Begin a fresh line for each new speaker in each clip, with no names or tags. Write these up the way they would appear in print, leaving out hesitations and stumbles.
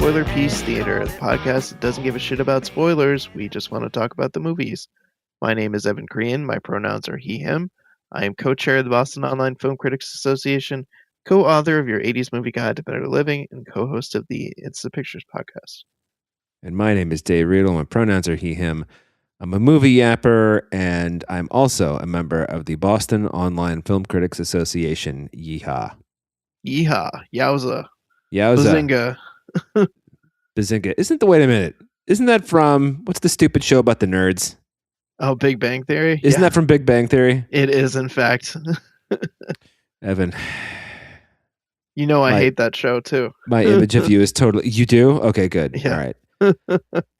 Spoiler Piece Theater, the podcast that doesn't give a shit about spoilers. We just want to talk about the movies. My name is Evan Crean. My pronouns are he, him. I am co-chair of the Boston Online Film Critics Association, co-author of your 80s Movie Guide to Better Living, and co-host of the It's the Pictures podcast.
And my name is Dave Riedel. My pronouns are he, him. I'm a movie yapper, and I'm also a member of the Boston Online Film Critics Association. Yeehaw.
Yeehaw. Yowza.
Yowza.
Bazinga.
Bazinga. Wait a minute. Isn't that from, what's the stupid show about the nerds?
Oh, Big Bang Theory?
Isn't that from Big Bang Theory?
It is, in fact.
Evan.
You know I hate that show, too.
My image of you is totally... You do? Okay, good.
Yeah.
All right.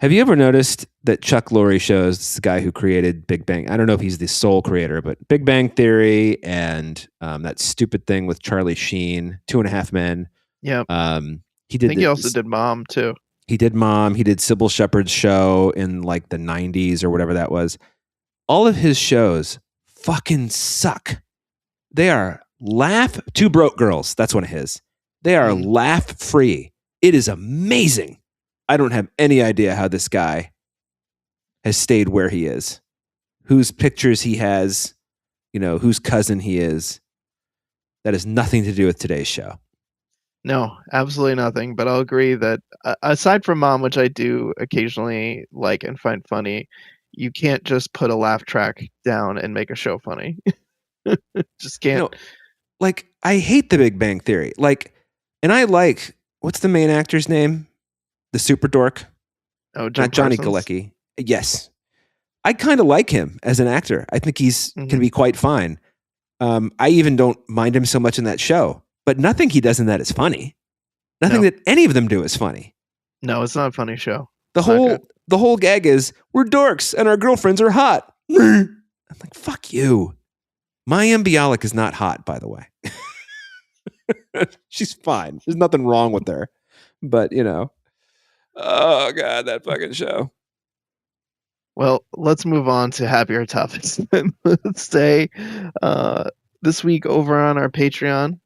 Have you ever noticed that Chuck Lorre shows, this guy who created Big Bang, I don't know if he's the sole creator, but Big Bang Theory and that stupid thing with Charlie Sheen, 2.5 Men.
Yeah.
He did.
I think he also did Mom, too.
He did Mom. He did Sybil Shepherd's show in like the 90s or whatever that was. All of his shows fucking suck. They are Two Broke Girls. That's one of his. They are laugh free. It is amazing. I don't have any idea how this guy has stayed where he is, whose pictures he has, whose cousin he is. That has nothing to do with today's show.
No, absolutely nothing. But I'll agree that aside from Mom, which I do occasionally like and find funny, you can't just put a laugh track down and make a show funny. Just can't.
I hate The Big Bang Theory. And I like, what's the main actor's name? The super dork?
Oh,
not Johnny Galecki. Yes. I kind of like him as an actor. I think he's can be quite fine. I even don't mind him so much in that show. But nothing he does in that is funny. Nothing that any of them do is funny.
No, it's not a funny show.
The whole gag is, we're dorks and our girlfriends are hot. I'm like, fuck you. Mayim Bialik is not hot, by the way. She's fine. There's nothing wrong with her. But, oh, God, that fucking show.
Well, let's move on to happier topics. Let's say this week over on our Patreon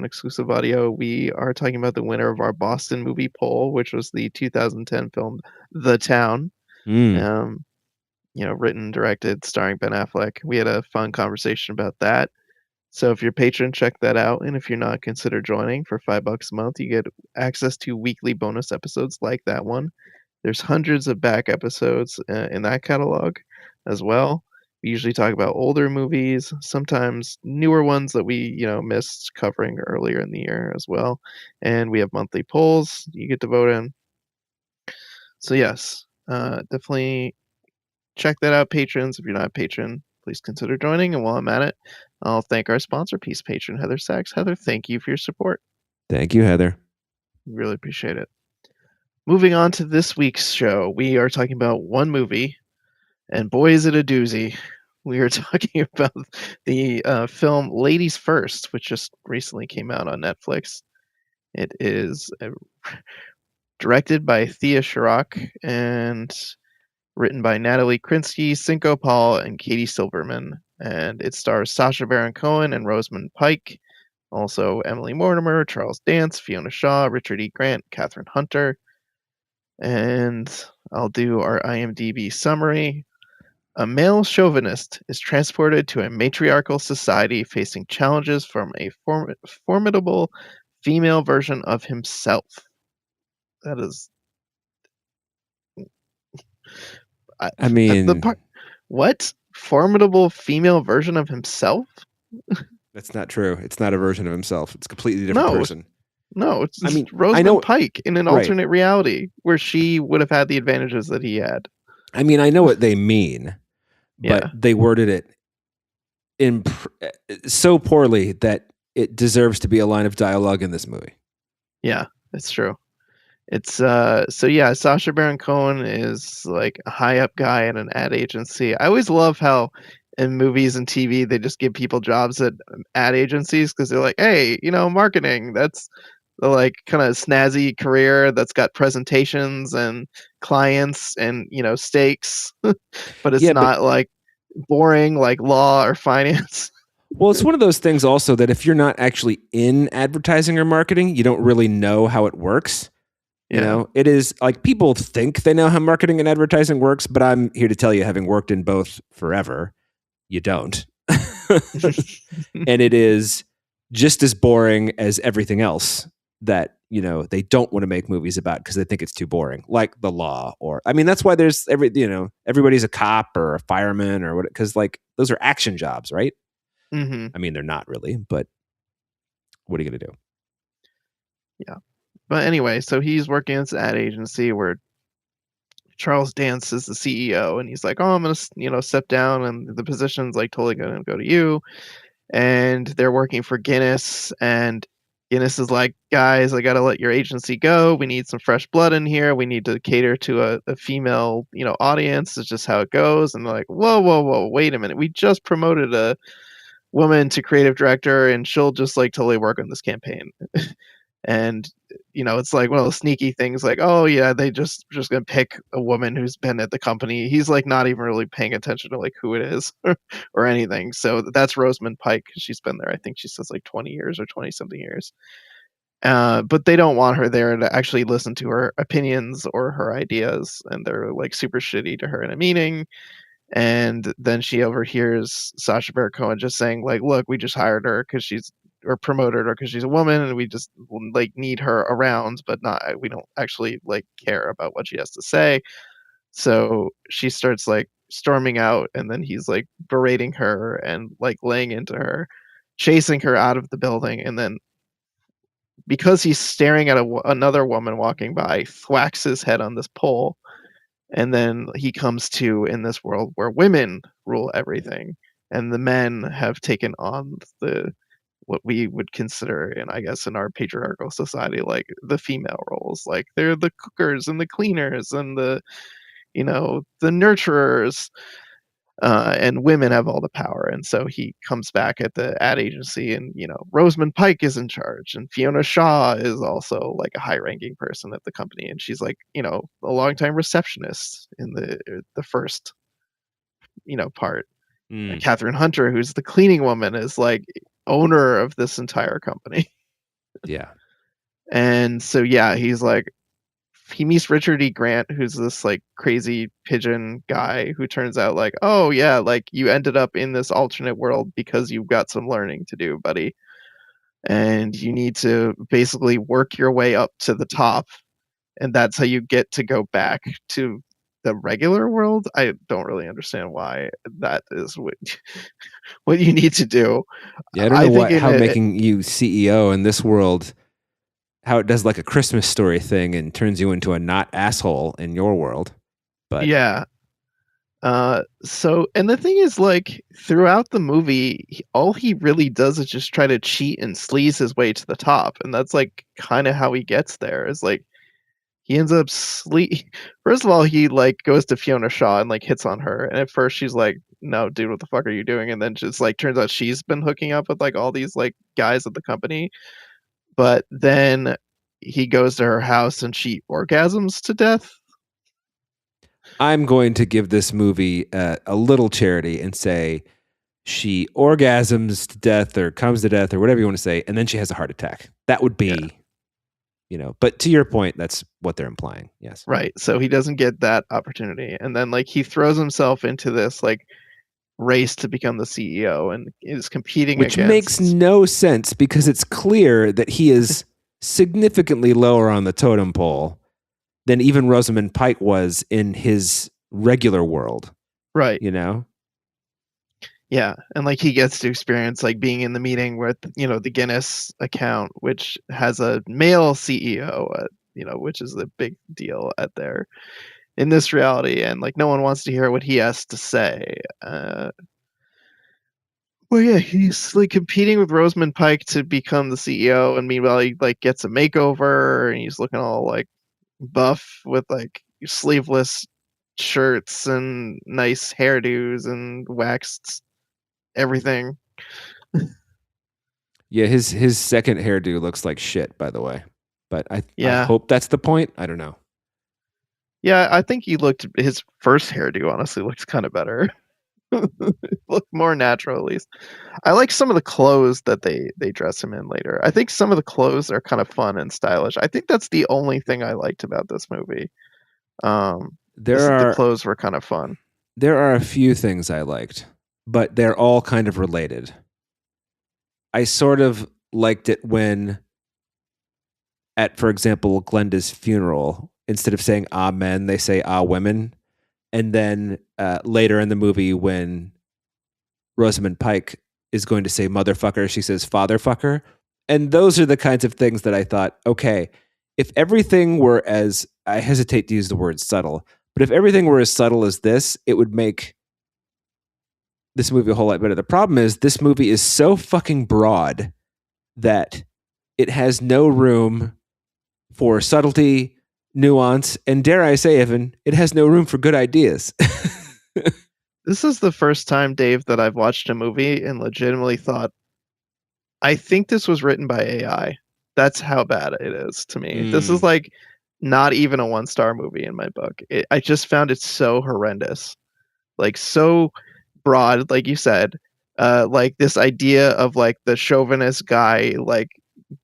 exclusive audio, we are talking about the winner of our Boston movie poll, which was the 2010 film The Town. Written, directed, starring Ben Affleck. We had a fun conversation about that. So if you're a patron, check that out. And if you're not, consider joining. For $5 a month, you get access to weekly bonus episodes like that one. There's hundreds of back episodes in that catalog as well. We usually talk about older movies, sometimes newer ones that we, missed covering earlier in the year as well. And we have monthly polls you get to vote in. So yes, definitely check that out, patrons. If you're not a patron, please consider joining. And while I'm at it, I'll thank our sponsor, Peace patron, Heather Sachs. Heather, thank you for your support.
Thank you, Heather.
Really appreciate it. Moving on to this week's show, we are talking about one movie, and boy, is it a doozy. We are talking about the film Ladies First, which just recently came out on Netflix. It is directed by Thea Sharrock and written by Natalie Krinsky, Cinco Paul, and Katie Silverman. And it stars Sacha Baron Cohen and Rosamund Pike. Also Emily Mortimer, Charles Dance, Fiona Shaw, Richard E. Grant, Catherine Hunter. And I'll do our IMDb summary. A male chauvinist is transported to a matriarchal society facing challenges from a formidable female version of himself. That is... what? Formidable female version of himself?
That's not true. It's not a version of himself. It's a completely different person.
No, it's Rosamund Pike in an alternate reality where she would have had the advantages that he had.
I know what they mean, but they worded it so poorly that it deserves to be a line of dialogue in this movie.
Yeah, it's true. It's Sacha Baron Cohen is like a high up guy at an ad agency. I always love how in movies and TV they just give people jobs at ad agencies because they're like, hey, marketing, that's the like kind of snazzy career that's got presentations and clients and stakes, but it's not like boring like law or finance.
Well, it's one of those things also that if you're not actually in advertising or marketing, you don't really know how it works. You
Yeah.
know, it is like people think they know how marketing and advertising works, but I'm here to tell you, having worked in both forever, you don't. And it is just as boring as everything else that, you know, they don't want to make movies about because they think it's too boring, like the law. Or I mean, that's why there's everybody's a cop or a fireman or what, because like those are action jobs, right?
Hmm.
I mean, they're not really, but what are you gonna do?
Yeah. But anyway, so he's working at this ad agency where Charles Dance is the CEO, and he's like, "Oh, I'm gonna, step down, and the position's like totally gonna go to you." And they're working for Guinness, and Guinness is like, "Guys, I gotta let your agency go. We need some fresh blood in here. We need to cater to a female, audience. It's just how it goes." And they're like, "Whoa, whoa, whoa! Wait a minute. We just promoted a woman to creative director, and she'll just like totally work on this campaign." And it's like one of those sneaky things like, oh yeah, they just gonna pick a woman who's been at the company. He's like not even really paying attention to like who it is or anything. So that's Rosamund Pike. She's been there, I think she says like 20 years or 20 something years. But they don't want her there to actually listen to her opinions or her ideas, and they're like super shitty to her in a meeting. And then she overhears Sacha Baron Cohen just saying like, "Look, we just hired her because she's or promoted her because she's a woman, and we just like need her around, but not we don't actually like care about what she has to say." So she starts like storming out, and then he's like berating her and like laying into her, chasing her out of the building, and then because he's staring at another woman walking by, thwacks his head on this pole, and then he comes to in this world where women rule everything, and the men have taken on the what we would consider, and I guess in our patriarchal society, like the female roles. Like they're the cookers and the cleaners and the nurturers, and women have all the power. And so he comes back at the ad agency, and Rosamund Pike is in charge, and Fiona Shaw is also like a high-ranking person at the company, and she's like a longtime receptionist in the first part.
Mm,
Catherine Hunter, who's the cleaning woman, is like owner of this entire company.
yeah.
And so yeah, he's like he meets Richard E. Grant, who's this like crazy pigeon guy who turns out like, oh yeah, like you ended up in this alternate world because you've got some learning to do, buddy. And you need to basically work your way up to the top, and that's how you get to go back to the regular world. I don't really understand why that is what what you need to do.
Yeah, I don't
I
know
think
what
in
how
a
making you CEO in this world, how it does like a Christmas story thing and turns you into a not asshole in your world. But
yeah. So and the thing is like throughout the movie, all he really does is just try to cheat and sleaze his way to the top, and that's like kind of how he gets there. Is like he ends up First of all, he like goes to Fiona Shaw and like hits on her, and at first she's like, "No, dude, what the fuck are you doing?" And then just like turns out she's been hooking up with like all these like guys at the company. But then he goes to her house and she orgasms to death.
I'm going to give this movie a little charity and say she orgasms to death or comes to death or whatever you want to say, and then she has a heart attack. That would
Yeah.
be, but to your point, that's what they're implying. Yes.
Right. So he doesn't get that opportunity. And then like he throws himself into this like race to become the CEO and is competing
Which makes
against
no sense because it's clear that he is significantly lower on the totem pole than even Rosamund Pike was in his regular world,
right.
you know?
Yeah. And like he gets to experience like being in the meeting with, the Guinness account, which has a male CEO, which is a big deal at there in this reality. And like no one wants to hear what he has to say. Well, yeah, he's like competing with Rosamund Pike to become the CEO, and meanwhile he like gets a makeover, and he's looking all like buff with like sleeveless shirts and nice hairdos and waxed everything.
Yeah, his second hairdo looks like shit, by the way. But I
Yeah,
hope that's the point. I don't know.
yeah, I think his first hairdo honestly looks kind of better. Look more natural at least. I like some of the clothes that they dress him in later. I think some of the clothes are kind of fun and stylish. I think that's the only thing I liked about this movie.
There
The
are
clothes were kind of fun.
there are a few things I liked, but they're all kind of related. I sort of liked it when, at for example, Glenda's funeral, instead of saying "ah men," they say "ah women," and then later in the movie when Rosamund Pike is going to say "motherfucker," she says "fatherfucker," and those are the kinds of things that I thought, okay, if everything were as, I hesitate to use the word subtle, but if everything were as subtle as this, it would make this movie a whole lot better. The problem is this movie is so fucking broad that it has no room for subtlety, nuance, and dare I say, Evan, it has no room for good ideas.
This is the first time, Dave, that I've watched a movie and legitimately thought, I think this was written by AI. That's how bad it is to me. This is like not even a 1-star movie in my book. I just found it so horrendous. Like so broad, like you said, like this idea of like the chauvinist guy like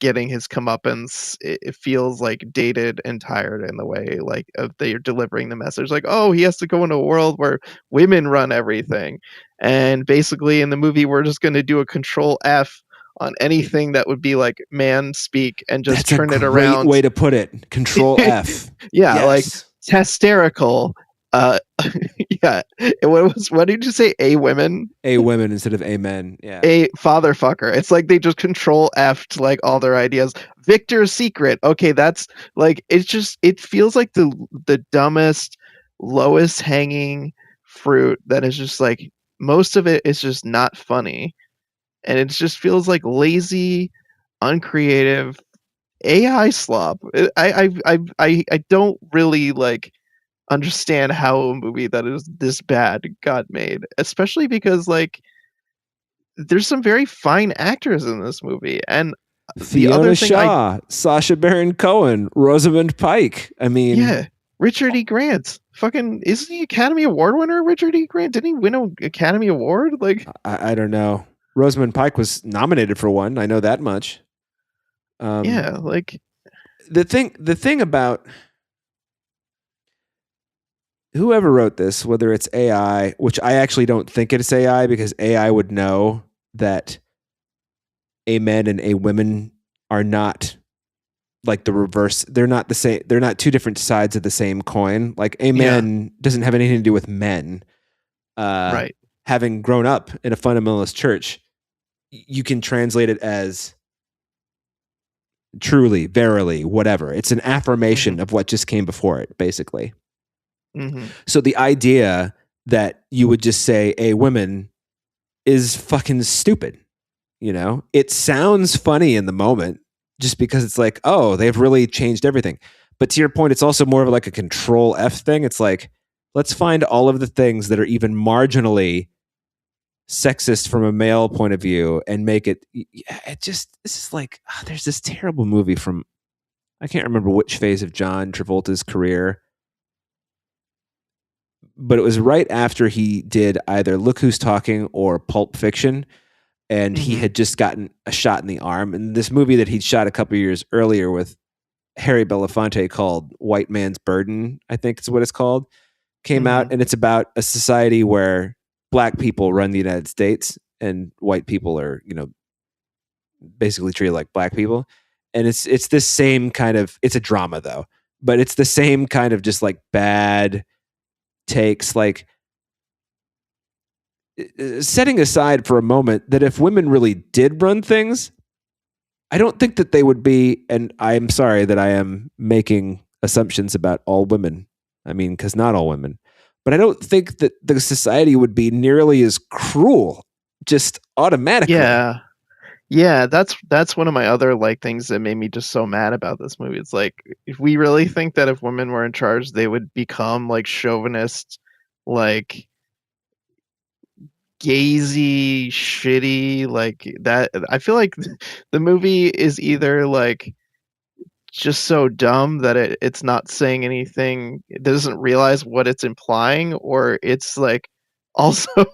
getting his comeuppance. It feels like dated and tired in the way like of they're delivering the message. Like, oh, he has to go into a world where women run everything, and basically in the movie we're just going to do a control F on anything that would be like man speak and just
That's
turn
a
it
great
around.
way to put it. Control F.
Yeah, like
Yes.
hysterical. Uh, yeah. What did you say? A women,
A women instead of amen. Yeah.
a fatherfucker. It's like they just control F to like all their ideas. Victor's Secret. Okay, that's like it feels like the dumbest, lowest hanging fruit that is just like most of it is just not funny, and it just feels like lazy, uncreative AI slop. I don't really like understand how a movie that is this bad got made, especially because like there's some very fine actors in this movie. And the other
Fiona
thing I
Shaw, Sacha Baron Cohen, Rosamund Pike. I mean,
yeah, Richard E. Grant. Fucking isn't he Academy Award winner? Richard E. Grant, didn't he win an Academy Award? Like
I don't know. Rosamund Pike was nominated for one. I know that much.
yeah, like
The thing about whoever wrote this, whether it's AI, which I actually don't think it's AI because AI would know that a men and a women are not like the reverse. They're not the same. They're not two different sides of the same coin. Like a man doesn't have anything to do with men.
right.
Having grown up in a fundamentalist church, you can translate it as truly, verily, whatever. It's an affirmation of what just came before it, basically.
Mm-hmm.
So the idea that you would just say a women is fucking stupid. You know, it sounds funny in the moment just because it's like, oh, they've really changed everything. But to your point, it's also more of like a control F thing. It's like, let's find all of the things that are even marginally sexist from a male point of view and make it just, this is like, there's this terrible movie from, I can't remember which phase of John Travolta's career, but it was right after he did either Look Who's Talking or Pulp Fiction, and he had just gotten a shot in the arm. And this movie that he'd shot a couple years earlier with Harry Belafonte called White Man's Burden, I think is what it's called, came out, and it's about a society where black people run the United States and white people are, you know, basically treated like black people. And it's this same kind of, it's a drama though, but it's the same kind of just like bad takes, like setting aside for a moment that if women really did run things, I don't think that they would be, and I'm sorry that I am making assumptions about all women. I mean, because not all women, but I don't think that the society would be nearly as cruel just automatically.
Yeah, that's one of my other like things that made me just so mad about this movie. It's like if we really think that if women were in charge, they would become like chauvinist, like gazy, shitty, like that. I feel like the movie is either like just so dumb that it's not saying anything, it doesn't realize what it's implying, or it's like also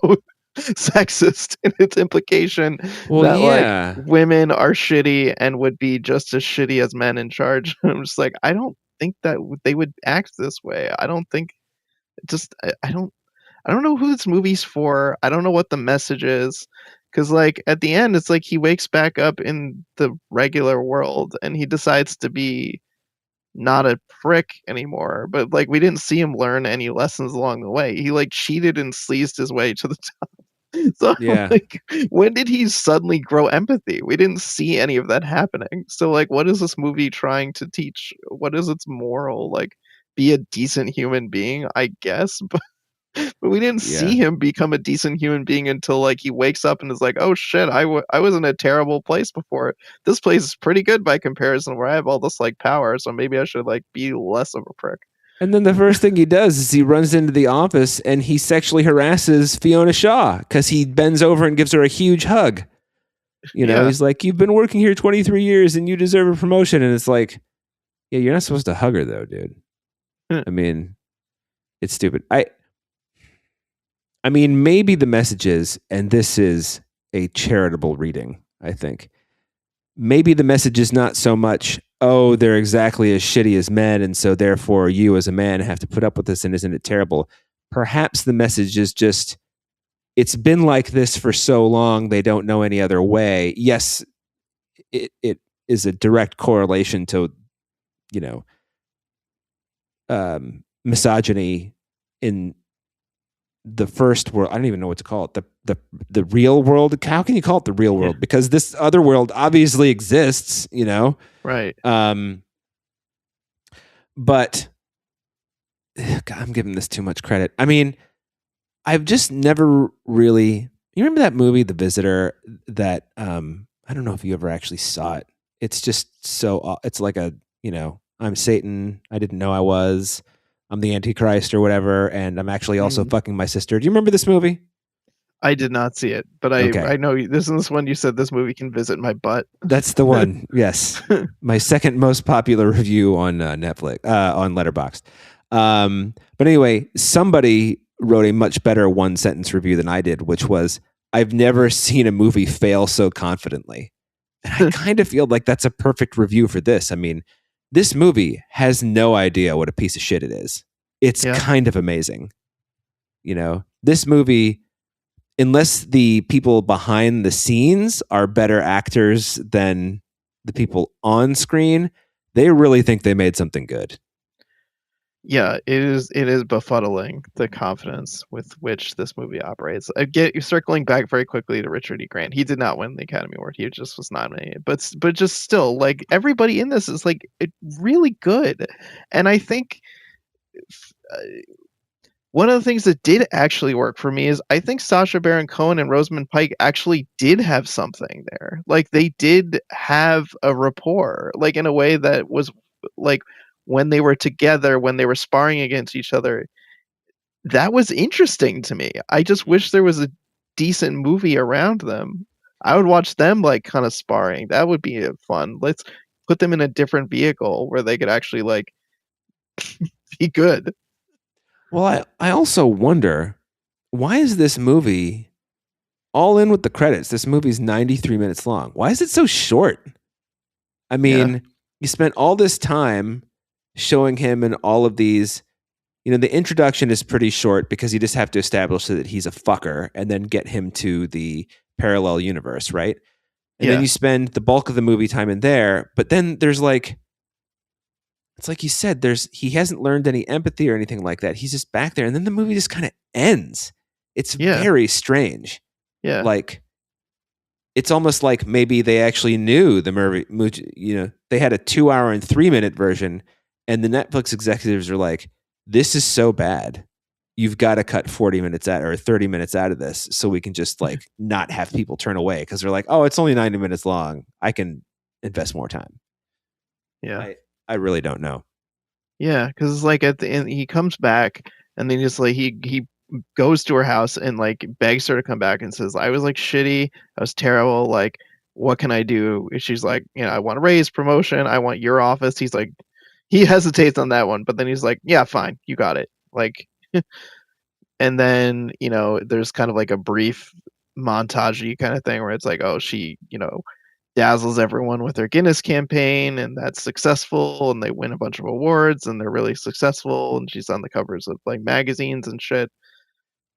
sexist in its implication
Well,
that like
yeah.
women are shitty and would be just as shitty as men in charge. I'm just like, I don't think that they would act this way. I don't think just I don't know who this movie's for. I don't know what the message is. Cause like at the end, it's like he wakes back up in the regular world and he decides to be not a prick anymore. But like we didn't see him learn any lessons along the way. He like cheated and sleazed his way to the top. So
Yeah.
like when did he suddenly grow empathy? We didn't see any of that happening. So like what is this movie trying to teach? What is its moral? Like be a decent human being, I guess, but we didn't
Yeah.
see him become a decent human being until like he wakes up and is like, oh shit, I was in a terrible place before. This place is pretty good by comparison, where I have all this like power, so maybe I should like be less of a prick.
And then the first thing he does is he runs into the office and he sexually harasses Fiona Shaw because he bends over and gives her a huge hug. You know,
Yeah.
he's like, "You've been working here 23 years and you deserve a promotion." And it's like, yeah, you're not supposed to hug her though, dude. I mean, it's stupid. I mean, maybe the message is, and this is a charitable reading, I think. Maybe the message is not so much, oh, they're exactly as shitty as men, and so therefore you as a man have to put up with this, and isn't it terrible? Perhaps the message is just, it's been like this for so long, they don't know any other way. Yes, it is a direct correlation to, you know, misogyny in the first world. I don't even know what to call it. The real world. How can you call it the real world? Because this other world obviously exists, you know?
Right.
But God, I'm giving this too much credit. I mean, I've just never really. You remember that movie, The Visitor? That I don't know if you ever actually saw it. It's just so. It's like a, you know, I'm Satan. I didn't know I was. I'm the Antichrist or whatever, and I'm actually also fucking my sister. Do you remember this movie?
I did not see it, but I know this is one you said this movie can visit my butt.
That's the one. Yes, my second most popular review on Netflix, on Letterboxd. But anyway, somebody wrote a much better one sentence review than I did, which was, "I've never seen a movie fail so confidently." And I kind of feel like that's a perfect review for this. I mean, this movie has no idea what a piece of shit it is. It's kind of amazing. You know, this movie, unless the people behind the scenes are better actors than the people on screen, they really think they made something good.
Yeah, it is befuddling, the confidence with which this movie operates. Circling back very quickly to Richard E. Grant. He did not win the Academy Award. He just was nominated. But just still, like, everybody in this is like really good. And I think one of the things that did actually work for me is I think Sacha Baron Cohen and Rosamund Pike actually did have something there. Like, they did have a rapport, like, in a way that was like, when they were together, when they were sparring against each other, that was interesting to me. I just wish there was a decent movie around them. I would watch them like kind of sparring. That would be fun. Let's put them in a different vehicle where they could actually like be good.
Well, I also wonder, why is this movie all in with the credits? This movie's 93 minutes long. Why is it so short? I mean, you spent all this time showing him in all of these, you know, the introduction is pretty short because you just have to establish that he's a fucker and then get him to the parallel universe, right? And then you spend the bulk of the movie time in there, but then there's like, it's like you said, he hasn't learned any empathy or anything like that. He's just back there, and then the movie just kind of ends. It's very strange.
Yeah.
Like, it's almost like maybe they actually knew the movie, you know, they had a 2-hour and 3-minute version, and the Netflix executives are like, this is so bad. You've got to cut 40 minutes out or 30 minutes out of this so we can just like not have people turn away because they're like, oh, it's only 90 minutes long. I can invest more time.
Yeah.
I really don't know.
Yeah, because it's like at the end he comes back and then just like he goes to her house and like begs her to come back and says, I was like shitty, I was terrible, like what can I do? And she's like, you know, I want a raise, promotion, I want your office. He's like, he hesitates on that one, but then he's like, yeah, fine, you got it. Like And then, there's kind of like a brief montage kind of thing where it's like, oh, she, dazzles everyone with their Guinness campaign, and that's successful, and they win a bunch of awards, and they're really successful, and she's on the covers of like magazines and shit.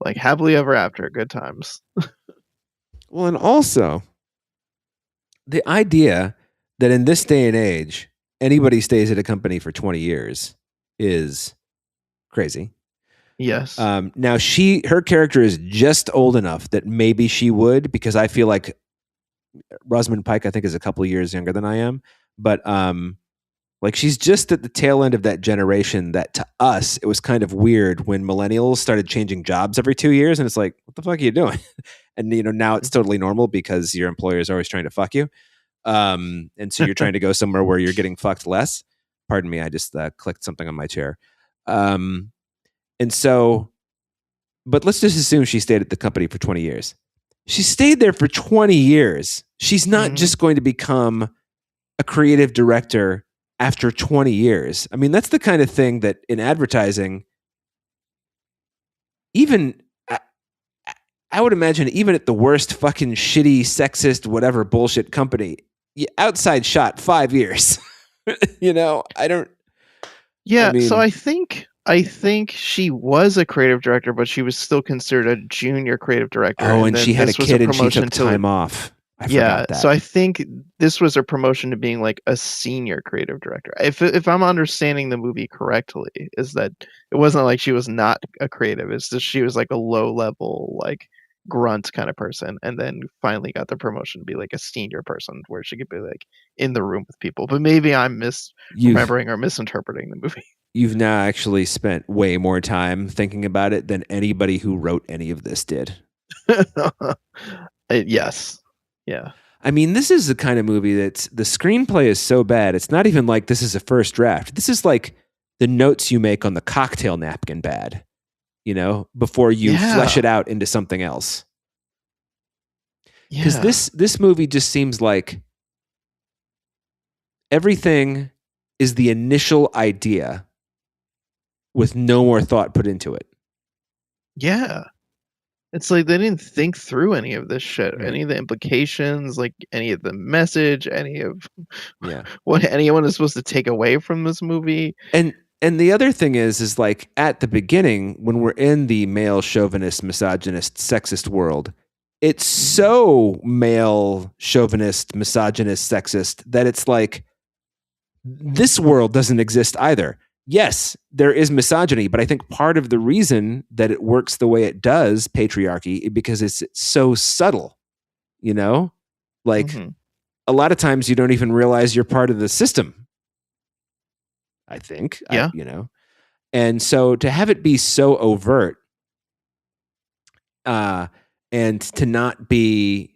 Like happily ever after, good times.
Well, and also the idea that in this day and age, anybody stays at a company for 20 years is crazy.
Yes.
Now her character is just old enough that maybe she would, because I feel like Rosamund Pike, I think, is a couple of years younger than I am, but like she's just at the tail end of that generation that to us it was kind of weird when millennials started changing jobs every 2 years, and it's like, what the fuck are you doing? And now it's totally normal because your employer is always trying to fuck you, and so you're trying to go somewhere where you're getting fucked less. Pardon me, I just clicked something on my chair. And so, but let's just assume she stayed at the company for 20 years. She stayed there for 20 years. She's not just going to become a creative director after 20 years. I mean, that's the kind of thing that in advertising, even I would imagine, even at the worst fucking shitty, sexist, whatever bullshit company, outside shot 5 years. I don't.
Yeah, so I think she was a creative director, but she was still considered a junior creative director.
Oh, and she had a kid and she took time off. I forgot that.
So I think this was a promotion to being like a senior creative director. If I'm understanding the movie correctly, is that it wasn't like she was not a creative. It's just she was like a low level, like grunt kind of person, and then finally got the promotion to be like a senior person where she could be like in the room with people. But maybe I'm misremembering or misinterpreting the movie.
You've now actually spent way more time thinking about it than anybody who wrote any of this did.
Yes. Yeah.
I mean, this is the kind of movie that's the screenplay is so bad. It's not even like this is a first draft. This is like the notes you make on the cocktail napkin bad, before you flesh it out into something else. Because this movie just seems like everything is the initial idea with no more thought put into it.
Yeah. It's like they didn't think through any of this shit,
Right.
any of the implications, like any of the message, any of what anyone is supposed to take away from this movie.
And the other thing is like at the beginning, when we're in the male chauvinist, misogynist, sexist world, it's so male chauvinist, misogynist, sexist that it's like this world doesn't exist either. Yes, there is misogyny, but I think part of the reason that it works the way it does, patriarchy, because it's so subtle, like a lot of times you don't even realize you're part of the system. I think, and so to have it be so overt, and to not be,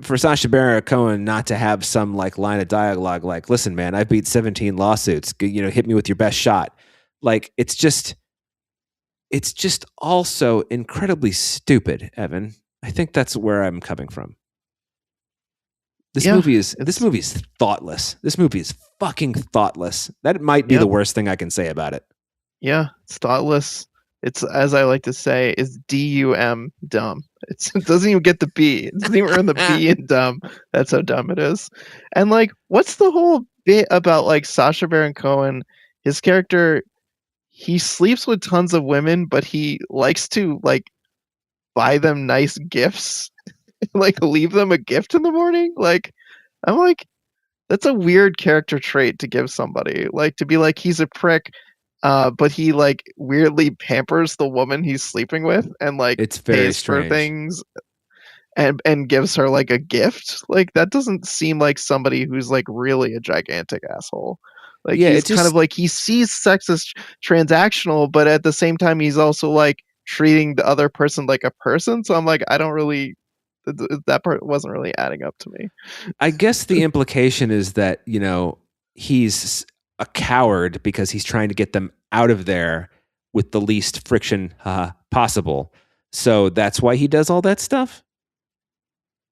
for Sacha Baron Cohen not to have some like line of dialogue like, listen, man, I've beat 17 lawsuits, hit me with your best shot. Like, it's just also incredibly stupid, Evan. I think that's where I'm coming from. This movie is thoughtless. This movie is fucking thoughtless. That might be the worst thing I can say about it.
Yeah, it's thoughtless. It's, as I like to say, is DUM dumb. It doesn't even get the B. It doesn't even earn the B in dumb. That's how dumb it is. And like, what's the whole bit about like Sacha Baron Cohen? His character, he sleeps with tons of women, but he likes to like buy them nice gifts, like leave them a gift in the morning. Like, I'm like, that's a weird character trait to give somebody. Like, to be like, he's a prick. But he like weirdly pampers the woman he's sleeping with and like
it's very
pays
strange.
for things and gives her like a gift. Like, that doesn't seem like somebody who's like really a gigantic asshole. Like, he's kind of like, he sees sex as transactional, but at the same time he's also like treating the other person like a person. So I'm like, I don't really, that part wasn't really adding up to me.
I guess the implication is that, he's a coward because he's trying to get them out of there with the least friction possible. So that's why he does all that stuff.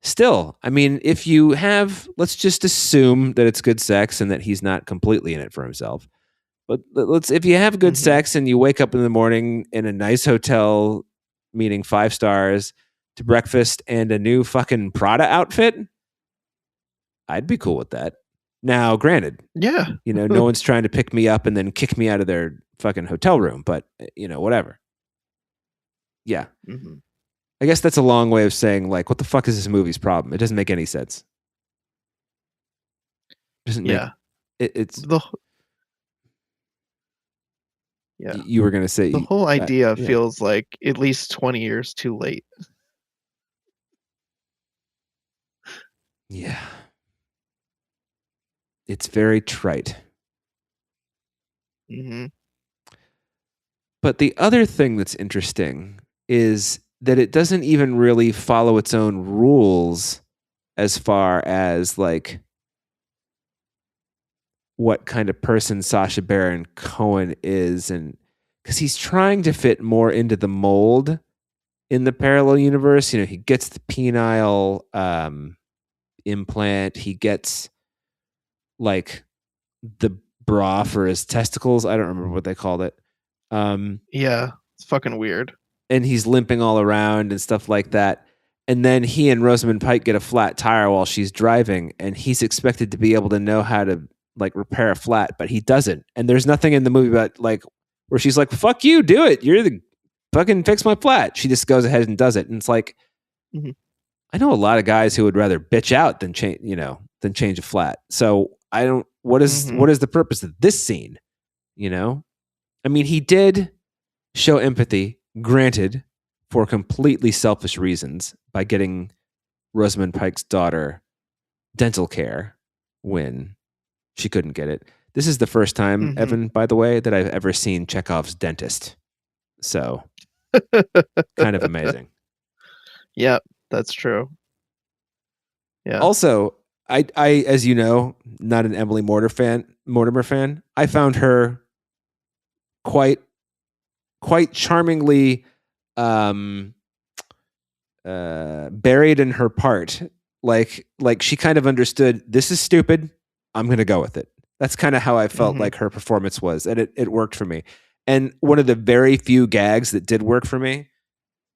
Still, I mean, if you have, let's just assume that it's good sex and that he's not completely in it for himself. But let's if you have good
Mhm.
sex and you wake up in the morning in a nice hotel, meaning 5 stars, to breakfast and a new fucking Prada outfit, I'd be cool with that. Now, granted,
Yeah.
no one's trying to pick me up and then kick me out of their fucking hotel room, but whatever. Yeah.
hmm
I guess that's a long way of saying, like, what the fuck is this movie's problem? It doesn't make any sense. It doesn't make
Yeah.
it's
The yeah.
you were gonna say
The whole idea
yeah.
feels like at least 20 years too late.
Yeah. It's very trite.
hmm
But the other thing that's interesting is that it doesn't even really follow its own rules as far as like what kind of person Sacha Baron Cohen is, and because he's trying to fit more into the mold in the parallel universe. He gets the penile implant, he gets like the bra for his testicles. I don't remember what they called it.
Yeah. It's fucking weird.
And he's limping all around and stuff like that. And then he and Rosamund Pike get a flat tire while she's driving, and he's expected to be able to know how to like repair a flat, but he doesn't. And there's nothing in the movie about like where she's like, "Fuck you, do it. You're the fucking fix my flat." She just goes ahead and does it, and it's like,
Mhm.
I know a lot of guys who would rather bitch out than change, a flat. So I don't. What is the purpose of this scene? I mean, he did show empathy, granted, for completely selfish reasons by getting Rosamund Pike's daughter dental care when she couldn't get it. This is the first time, Evan, by the way, that I've ever seen Chekhov's dentist. So, kind of amazing.
Yep, that's true. Yeah.
Also, I, as you know, not an Emily Mortimer fan. I found her quite charmingly buried in her part. Like she kind of understood, this is stupid, I'm going to go with it. That's kind of how I felt like her performance was, and it worked for me. And one of the very few gags that did work for me,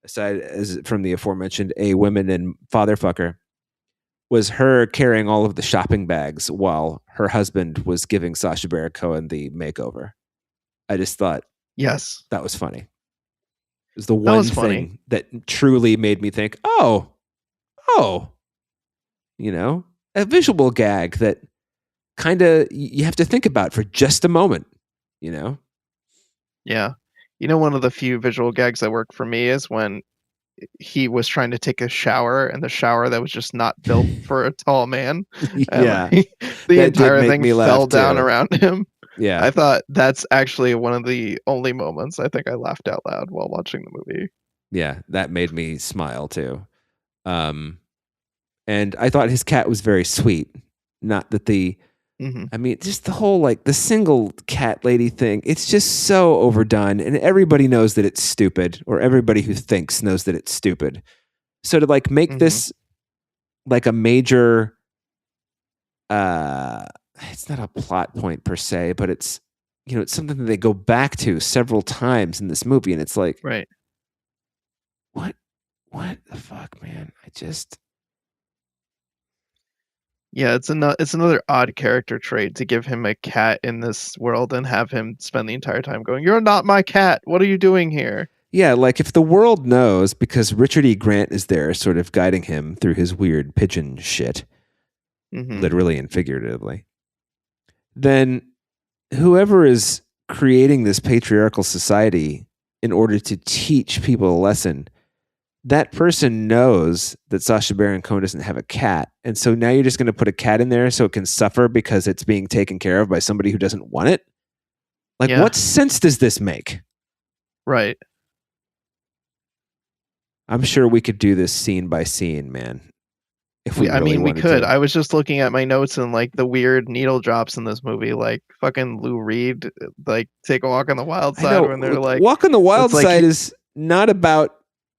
aside as from the aforementioned A Women and Fatherfucker, was her carrying all of the shopping bags while her husband was giving Sacha Baron Cohen the makeover. I just thought,
yes,
that was funny. It was the one thing that truly made me think, oh, a visual gag that kind of you have to think about for just a moment,
Yeah. One of the few visual gags that worked for me is when he was trying to take a shower, and the shower that was just not built for a tall man.
Yeah.
The entire thing fell down around him.
Yeah.
I thought that's actually one of the only moments I think I laughed out loud while watching the movie.
Yeah, that made me smile too. And I thought his cat was very sweet. Not that I mean, just the whole like the single cat lady thing, it's just so overdone, and everybody knows that it's stupid, or everybody who thinks knows that it's stupid. So to like make this like a major it's not a plot point per se, but it's it's something that they go back to several times in this movie, and it's like,
right,
what the fuck, man?
Yeah, it's another odd character trait to give him a cat in this world and have him spend the entire time going, "You're not my cat. What are you doing here?"
Yeah, like if the world knows, because Richard E. Grant is there sort of guiding him through his weird pigeon shit, literally and figuratively, then whoever is creating this patriarchal society in order to teach people a lesson, that person knows that Sacha Baron Cohen doesn't have a cat. And so now you're just going to put a cat in there so it can suffer because it's being taken care of by somebody who doesn't want it? Like, what sense does this make?
Right.
I'm sure we could do this scene by scene, man. If we
we could. I was just looking at my notes and like the weird needle drops in this movie, like fucking Lou Reed, like Take a Walk on the Wild Side, when they're like,
Walk on the Wild Side is not about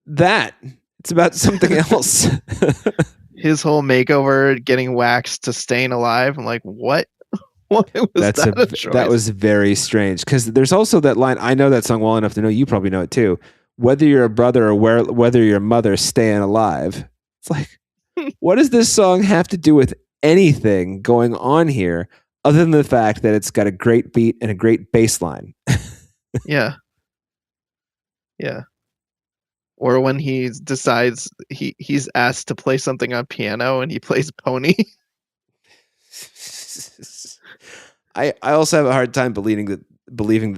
that. It's about something else.
His whole makeover, getting waxed to staying alive. I'm like, what? Why was that a choice?
That was very strange, because there's also that line. I know that song well enough to know you probably know it too. Whether you're a brother or whether you're a mother, staying alive. It's like, what does this song have to do with anything going on here, other than the fact that it's got a great beat and a great bass line?
Yeah. Yeah. Or when he decides he's asked to play something on piano and he plays Pony.
I also have a hard time believing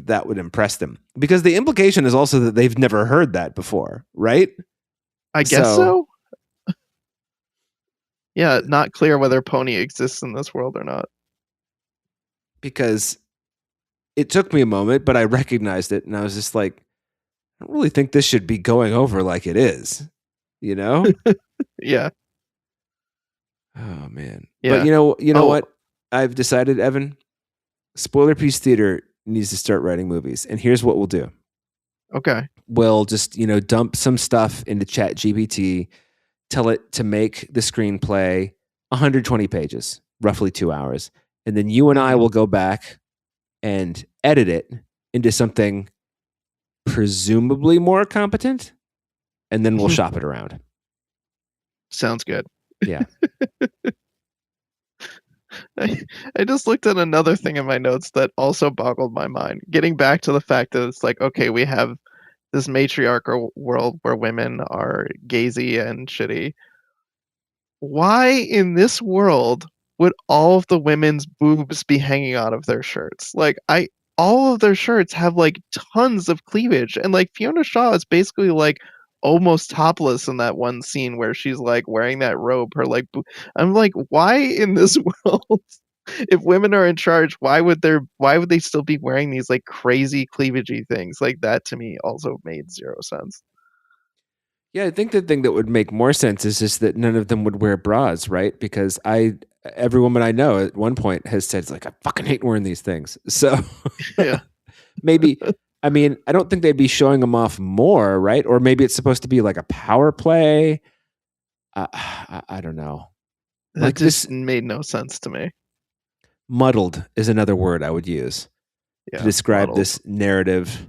that would impress them, because the implication is also that they've never heard that before, right?
I guess so. Yeah, not clear whether Pony exists in this world or not.
Because it took me a moment, but I recognized it, and I was just like, I don't really think this should be going over like it is, you know?
Yeah.
Oh man.
Yeah.
But you know what? I've decided, Evan, Spoiler Piece Theater needs to start writing movies, and here's what we'll do.
Okay.
We'll just, dump some stuff into ChatGPT, tell it to make the screenplay 120 pages, roughly 2 hours. And then you and I will go back and edit it into something presumably more competent, and then we'll shop it around.
Sounds good.
Yeah.
I just looked at another thing in my notes that also boggled my mind. Getting back to the fact that it's like, okay, we have this matriarchal world where women are gazy and shitty. Why in this world would all of the women's boobs be hanging out of their shirts? Like, all of their shirts have like tons of cleavage, and like Fiona Shaw is basically like almost topless in that one scene where she's like wearing that robe. I'm like, why in this world, if women are in charge, why would they still be wearing these like crazy cleavagey things? Like, that to me also made zero sense.
Yeah, I think the thing that would make more sense is just that none of them would wear bras, right? Because every woman I know at one point has said, it's like, I fucking hate wearing these things. So
Yeah.
maybe, I mean, I don't think they'd be showing them off more, right? Or maybe it's supposed to be like a power play. I don't know.
That just made no sense to me.
Muddled is another word I would use to describe this narrative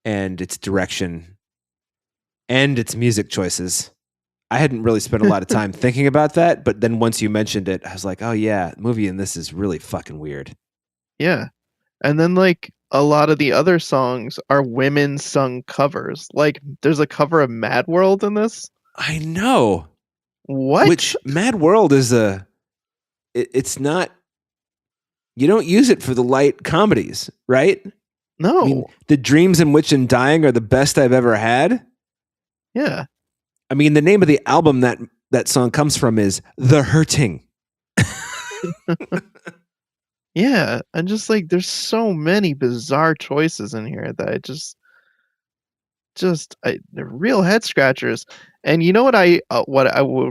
and its direction and its music choices. I hadn't really spent a lot of time thinking about that, but then once you mentioned it, I was like, oh yeah, the movie in this is really fucking weird.
Yeah. And then like a lot of the other songs are women sung covers. Like, there's a cover of Mad World in this.
I know.
What?
Which Mad World is it's not, you don't use it for the light comedies, right?
No.
I mean, The Dreams in Which and Dying are the best I've ever had.
Yeah.
I mean, the name of the album that song comes from is The Hurting.
Yeah. And just like, there's so many bizarre choices in here that they're real head scratchers. And you know what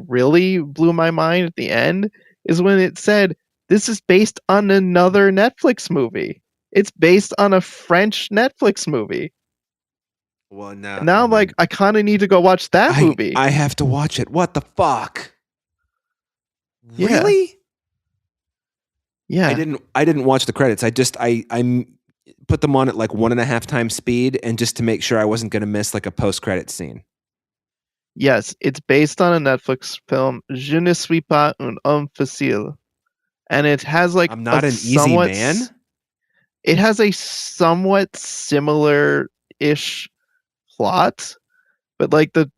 really blew my mind at the end is when it said, this is based on another Netflix movie. It's based on a French Netflix movie.
Well, now
I'm like, I kind of need to go watch that movie.
I have to watch it. What the fuck?
Yeah.
Really?
Yeah.
I didn't watch the credits. I put them on at like 1.5 times speed, and just to make sure I wasn't going to miss like a post-credit scene.
Yes, it's based on a Netflix film, Je ne suis pas un homme facile. And it has like
I'm not an easy man.
It has a somewhat similar-ish plot, but like the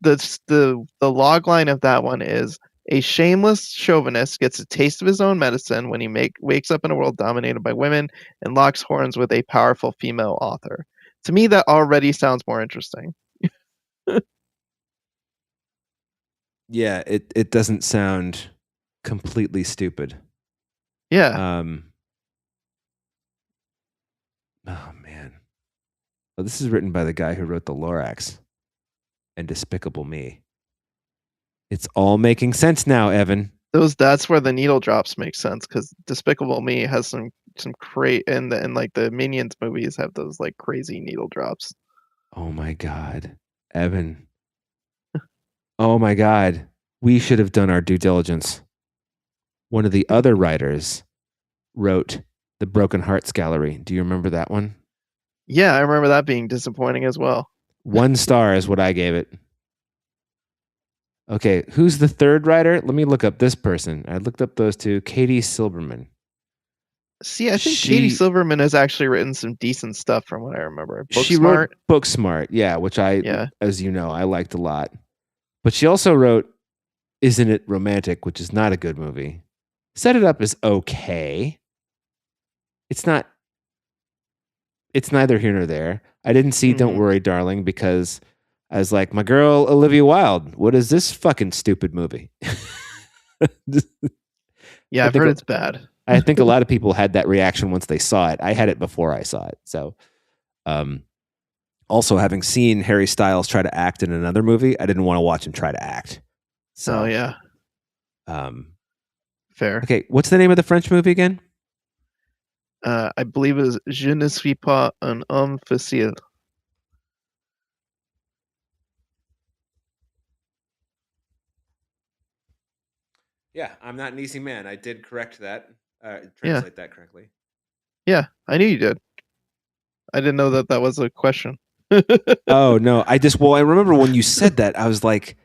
log line of that one is, a shameless chauvinist gets a taste of his own medicine when he wakes up in a world dominated by women and locks horns with a powerful female author. To me, that already sounds more interesting.
Yeah, it doesn't sound completely stupid.
Yeah.
Oh man. Well, this is written by the guy who wrote The Lorax and Despicable Me. It's all making sense now, Evan.
That's where the needle drops make sense, because Despicable Me has some great, and like the Minions movies have those like crazy needle drops.
Oh my god, Evan. Oh my god, we should have done our due diligence. One of the other writers wrote The Broken Hearts Gallery. Do you remember that one?
Yeah, I remember that being disappointing as well.
1 star is what I gave it. Okay, who's the third writer? Let me look up this person. I looked up those two. Katie Silberman.
See, I think Katie Silverman has actually written some decent stuff from what I remember.
She wrote Booksmart, yeah, which as you know, I liked a lot. But she also wrote Isn't It Romantic, which is not a good movie. Set It Up is okay. It's neither here nor there. I didn't see Don't Worry, Darling, because I was like, my girl Olivia Wilde, what is this fucking stupid movie?
Yeah, I've heard it's bad.
I think a lot of people had that reaction once they saw it. I had it before I saw it. So, also having seen Harry Styles try to act in another movie, I didn't want to watch him try to act. So,
yeah. Fair.
Okay, what's the name of the French movie again?
I believe it is Je ne suis pas un homme facile.
Yeah, I'm not an easy man. I did correct that. Translate that correctly.
Yeah, I knew you did. I didn't know that was a question.
Oh, no. I remember when you said that, I was like,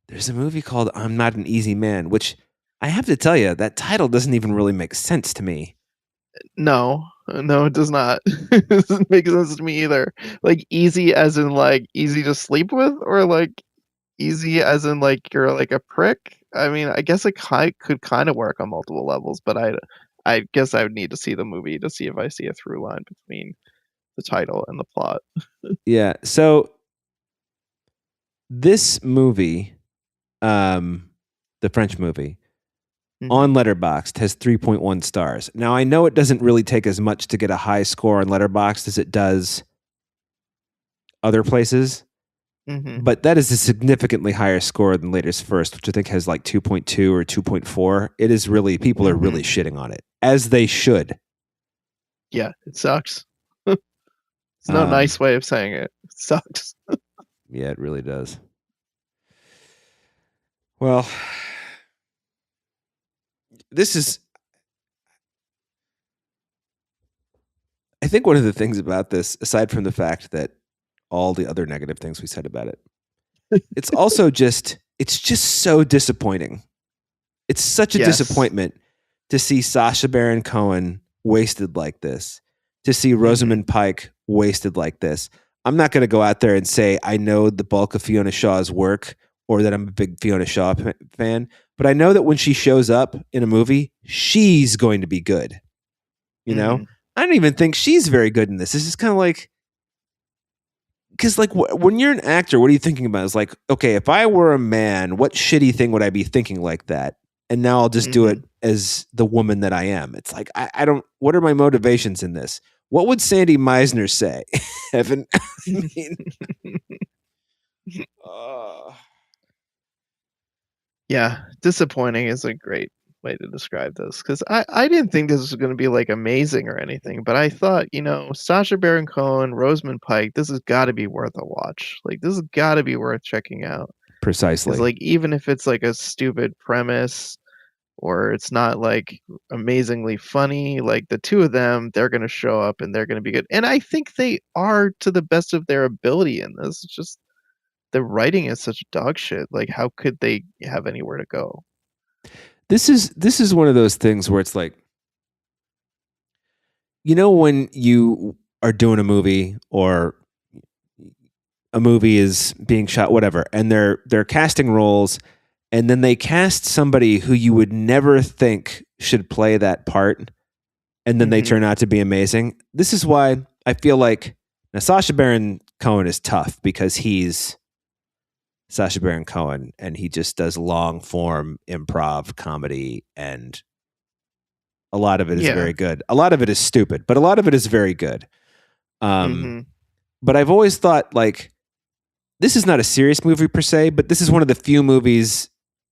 there's a movie called I'm Not an Easy Man, which I have to tell you, that title doesn't even really make sense to me.
No, it does not. It doesn't make sense to me either. Like, easy as in, like, easy to sleep with, or, like, easy as in, like, you're, like, a prick? I mean, I guess it could kind of work on multiple levels, but I guess I would need to see the movie to see if I see a through line between the title and the plot.
Yeah, so this movie, the French movie, on Letterboxd has 3.1 stars. Now, I know it doesn't really take as much to get a high score on Letterboxd as it does other places, but that is a significantly higher score than Latest First, which I think has like 2.2 or 2.4. It is really, people are really shitting on it, as they should.
Yeah, it sucks. It's no nice way of saying it. It sucks.
Yeah, it really does. Well, I think one of the things about this, aside from the fact that all the other negative things we said about it, it's also just so disappointing. It's such a disappointment to see Sacha Baron Cohen wasted like this, to see Rosamund Pike wasted like this. I'm not going to go out there and say I know the bulk of Fiona Shaw's work or that I'm a big Fiona Shaw fan, but I know that when she shows up in a movie, she's going to be good. You know? I don't even think she's very good in this. This is kind of like, because like when you're an actor, what are you thinking about? It's like, okay, if I were a man, what shitty thing would I be thinking like that? And now I'll just do it as the woman that I am. It's like, I don't, what are my motivations in this? What would Sandy Meisner say? Evan, I mean,
yeah, disappointing is a great way to describe this, because I didn't think this was going to be like amazing or anything, but I thought, Sacha Baron Cohen, Rosamund Pike, this has got to be worth a watch. Like, this has got to be worth checking out.
Precisely.
Like, even if it's like a stupid premise or it's not like amazingly funny, like the two of them, they're going to show up and they're going to be good. And I think they are to the best of their ability in this. It's just the writing is such dog shit. Like, how could they have anywhere to go?
This is one of those things where it's like, when you are doing a movie or a movie is being shot, whatever, and they're casting roles, and then they cast somebody who you would never think should play that part, and then they turn out to be amazing. This is why I feel like Sacha Baron Cohen is tough, because he's Sacha Baron Cohen and he just does long form improv comedy, and a lot of it is very good. A lot of it is stupid, but a lot of it is very good. But I've always thought, like, this is not a serious movie per se, but this is one of the few movies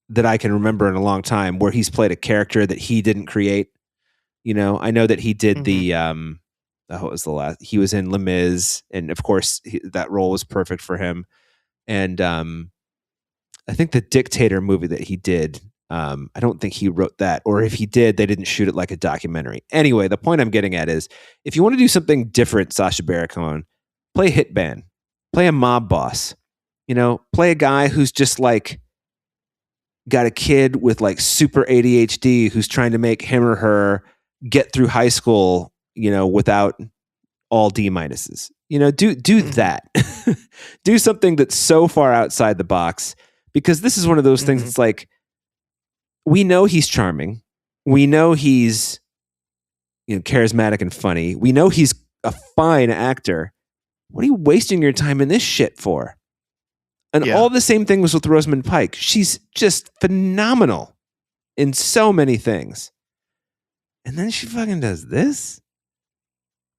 that I can remember in a long time where he's played a character that he didn't create. I know that he did the, what was the last? He was in Les Mis, and of course that role was perfect for him. And I think the Dictator movie that he did I don't think he wrote that, or if he did, they didn't shoot it like a documentary. Anyway, the point I'm getting at is, if you want to do something different, Sacha Baron Cohen, play a hitman, play a mob boss, play a guy who's just like got a kid with like super ADHD who's trying to make him or her get through high school, without all D minuses. Do that. Do something that's so far outside the box, because this is one of those things that's like, we know he's charming. We know he's charismatic and funny. We know he's a fine actor. What are you wasting your time in this shit for? And all the same thing was with Rosamund Pike. She's just phenomenal in so many things. And then she fucking does this?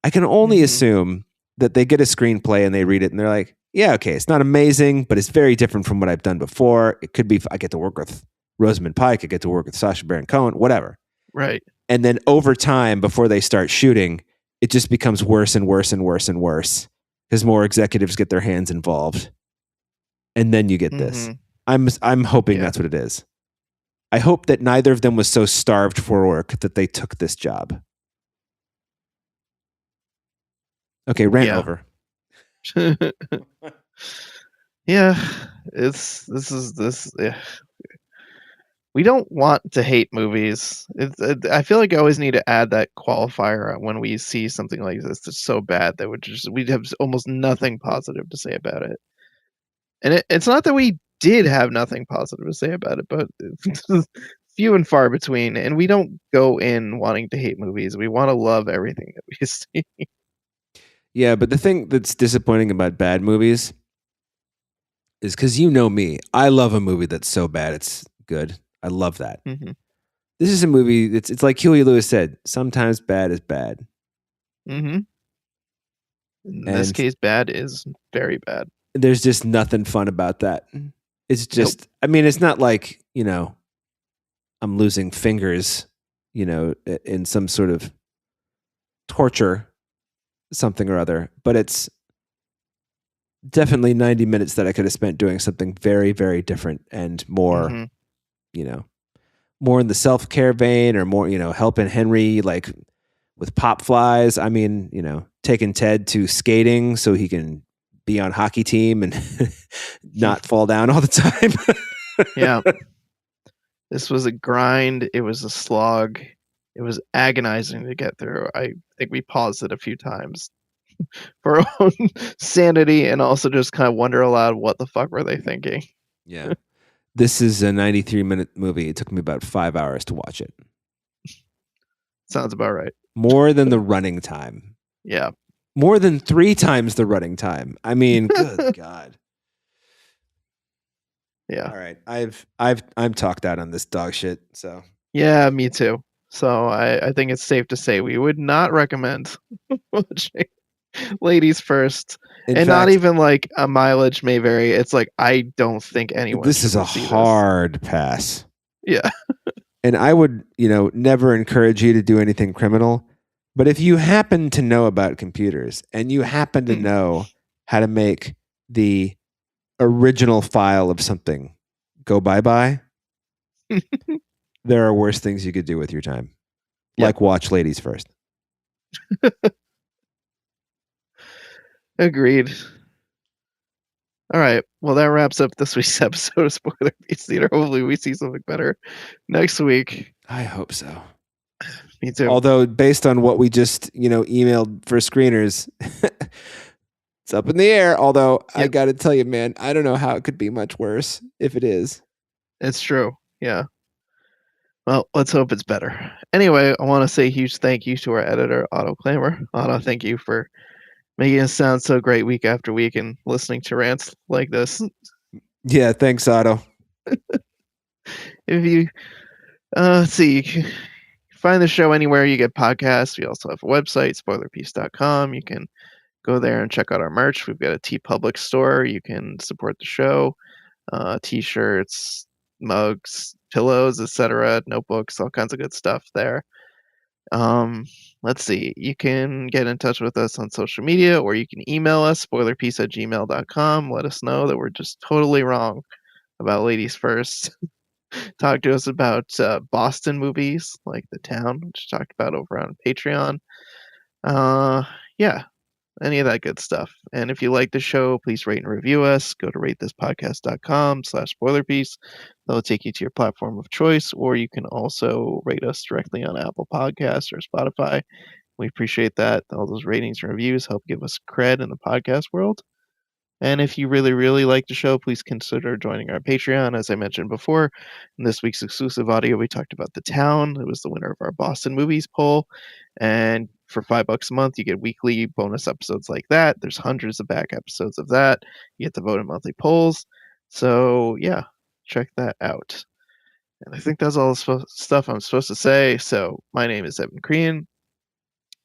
I can only assume that they get a screenplay and they read it and they're like, yeah, okay, it's not amazing, but it's very different from what I've done before. It could be, I get to work with Rosamund Pike, I get to work with Sacha Baron Cohen, whatever.
Right.
And then over time, before they start shooting, it just becomes worse and worse and worse and worse because more executives get their hands involved. And then you get this. I'm hoping that's what it is. I hope that neither of them was so starved for work that they took this job. Okay, rant over.
We don't want to hate movies. I feel like I always need to add that qualifier when we see something like this that's so bad that we'd have almost nothing positive to say about it. And it's not that we did have nothing positive to say about it, but few and far between. And we don't go in wanting to hate movies. We want to love everything that we see.
Yeah, but the thing that's disappointing about bad movies is because me, I love a movie that's so bad it's good. I love that. This is a movie it's like Huey Lewis said, sometimes bad is bad.
In this case, bad is very bad.
There's just nothing fun about that. It's just, I mean, it's not like, I'm losing fingers, in some sort of torture, something or other, but it's definitely 90 minutes that I could have spent doing something very, very different and more, more in the self-care vein, or more, helping Henry like with pop flies. I mean, taking Ted to skating so he can be on hockey team and not fall down all the time.
Yeah. This was a grind. It was a slog. It was agonizing to get through. I think we paused it a few times for our own sanity and also just kind of wonder aloud, what the fuck were they thinking?
Yeah. This is a 93-minute movie. It took me about 5 hours to watch it.
Sounds about right.
More than the running time.
Yeah.
More than 3 times the running time. I mean, good God.
Yeah.
All right. I'm talked out on this dog shit. So
yeah, me too. So I think it's safe to say we would not recommend watching Ladies First. In fact, not even like a mileage may vary. It's like, I don't think anyone.
This is a hard pass.
Yeah.
And I would, never encourage you to do anything criminal. But if you happen to know about computers and you happen to know how to make the original file of something go bye-bye, there are worse things you could do with your time. Yep. Like watch Ladies First.
Agreed. All right. Well, that wraps up this week's episode of Spoiler Piece Theater. Hopefully we see something better next week.
I hope so.
Me too.
Although, based on what we just, emailed for screeners, it's up in the air. Although, yep. I got to tell you, man, I don't know how it could be much worse if it is.
It's true. Yeah. Well, let's hope it's better. Anyway, I want to say a huge thank you to our editor, Otto Klamer. Otto, thank you for making us sound so great week after week and listening to rants like this.
Yeah, thanks, Otto.
If you, let's see, you can find the show anywhere you get podcasts. We also have a website, spoilerpiece.com. You can go there and check out our merch. We've got a TeePublic store. You can support the show. T-shirts, mugs, pillows, etc., notebooks, all kinds of good stuff there. Let's see. You can get in touch with us on social media, or you can email us, spoilerpiece@gmail.com. Let us know that we're just totally wrong about Ladies First. talk to us about Boston movies like The Town, which I talked about over on Patreon. Yeah, any of that good stuff. And if you like the show, please rate and review us. Go to ratethispodcast.com/spoilerpiece. That'll take you to your platform of choice, or you can also rate us directly on Apple Podcasts or Spotify. We appreciate that. All those ratings and reviews help give us cred in the podcast world. And if you really, really like the show, please consider joining our Patreon. As I mentioned before, in this week's exclusive audio, we talked about The Town. It was the winner of our Boston Movies poll. And for $5 a month, you get weekly bonus episodes like that. There's hundreds of back episodes of that. You get to vote in monthly polls. So, yeah, check that out. And I think that's all the stuff I'm supposed to say. So, my name is Evan Crean,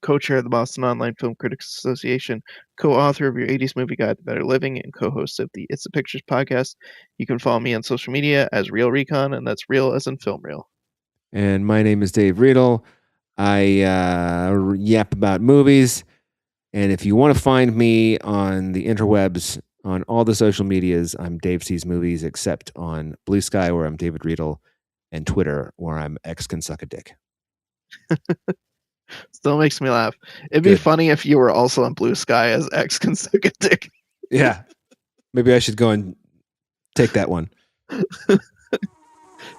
co-chair of the Boston Online Film Critics Association, co-author of your 80s Movie Guide to Better Living, and co-host of the It's the Pictures podcast. You can follow me on social media as Real Recon, and that's real as in film reel.
And my name is Dave Riedel. I yap about movies. And if you want to find me on the interwebs, on all the social medias, I'm Dave Sees Movies, except on Blue Sky, where I'm David Riedel, and Twitter, where I'm X Can Suck a Dick.
Still makes me laugh. It'd be funny if you were also on Blue Sky as X Can Suck a Dick.
Yeah. Maybe I should go and take that one.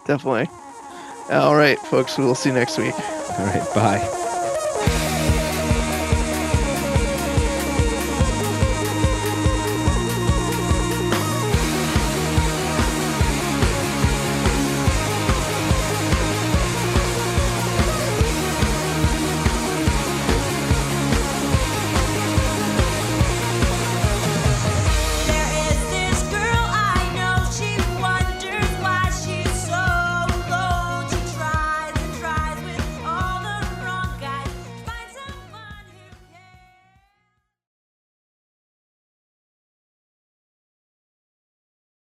Definitely. All right, folks. We'll see you next week.
All right. Bye.